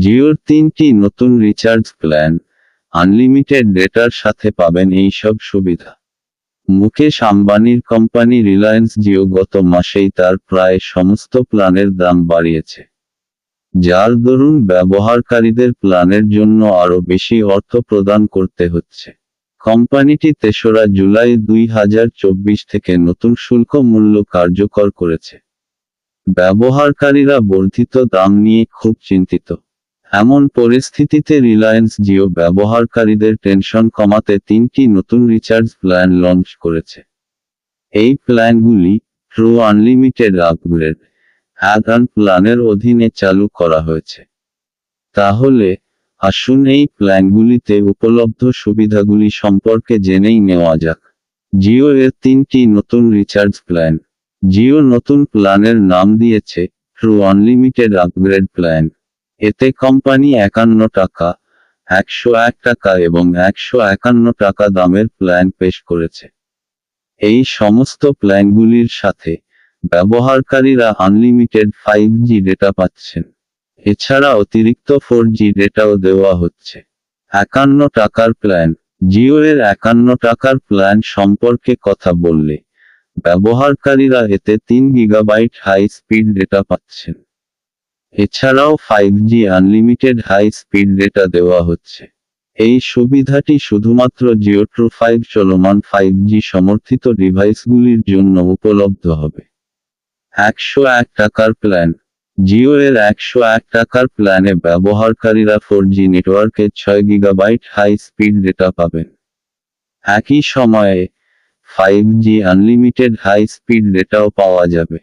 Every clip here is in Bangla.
জিওর 3টি নতুন রিচার্জ প্ল্যান, আনলিমিটেড ডেটার সাথে পাবেন এই সব সুবিধা। মুকেশ আম্বানির কোম্পানি রিলায়েন্স জিও গত মাসেই তার প্রায় সমস্ত প্ল্যানের দাম বাড়িয়েছে, যার দরুন ব্যবহারকারীদের প্ল্যানের জন্য আরও বেশি অর্থ প্রদান করতে হচ্ছে। কোম্পানিটি ৩রা জুলাই ২০২৪ থেকে নতুন শুল্ক মূল্য কার্যকর করেছে। ব্যবহারকারীরা বর্ধিত দাম নিয়ে খুব চিন্তিত। এমন পরিস্থিতিতে রিলায়েন্স জিও ব্যবহারকারীদের টেনশন কমাতে 3টি নতুন রিচার্জ প্ল্যান লঞ্চ করেছে। এই প্ল্যানগুলি ট্রু আনলিমিটেড আপগ্রেড অ্যাড-অন প্ল্যানের অধীনে চালু করা হয়েছে। তাহলে আসুন এই প্ল্যানগুলিতে উপলব্ধ সুবিধাগুলি সম্পর্কে জেনেই নেওয়া যাক। জিও এর 3টি নতুন রিচার্জ প্ল্যান। জিও নতুন প্ল্যানের নাম দিয়েছে ট্রু আনলিমিটেড আপগ্রেড প্ল্যান। এতে কোম্পানি ৫১ টাকা, ১০১ টাকা এবং ১৫১ টাকা দামের প্ল্যান পেশ করেছে। এই সমস্ত প্ল্যানগুলির সাথে ব্যবহারকারীরা আনলিমিটেড 5G ডেটা পাচ্ছেন। এছাড়া অতিরিক্ত 4G ডেটাও দেওয়া হচ্ছে। ৫১ টাকার প্ল্যান। জিও এর ৫১ টাকার প্ল্যান সম্পর্কে কথা বললে ব্যবহারকারীরা এতে 3 গিগাবাইট হাই স্পিড ডেটা পাচ্ছেন। এছাড়াও 5G unlimited high speed data দেওয়া হচ্ছে। এই সুবিধাটি শুধুমাত্র জিও ট্রু 5 চলমান 5G সমর্থিত ডিভাইসগুলির জন্য উপলব্ধ হবে। ১০১ টাকার প্ল্যান। জিও এর ১০১ টাকার প্ল্যানে ব্যবহারকারীরা 4G নেটওয়ার্কে 6 গিগাবাইট হাই স্পিড ডেটা পাবেন। একই সময়ে 5G আনলিমিটেড হাই স্পিড ডেটাও পাওয়া যাবে।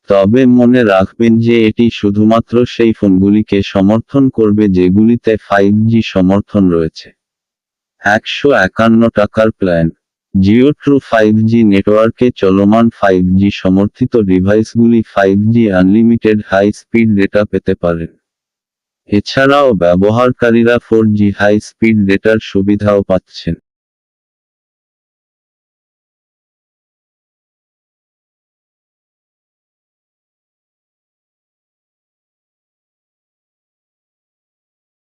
তবে মনে রাখবেন যে এটি শুধুমাত্র সেই ফোনগুলিকে সমর্থন করবে যেগুলিতে 5G সমর্থন রয়েছে। ১৫১ টাকার প্ল্যান। জিও ট্রু 5G নেটওয়ার্কে চলমান 5G সমর্থিত ডিভাইসগুলি 5G unlimited high speed data পেতে পারেন। এছাড়াও ব্যবহারকারীরা 4G হাই স্পিড ডেটার সুবিধাও পাচ্ছেন।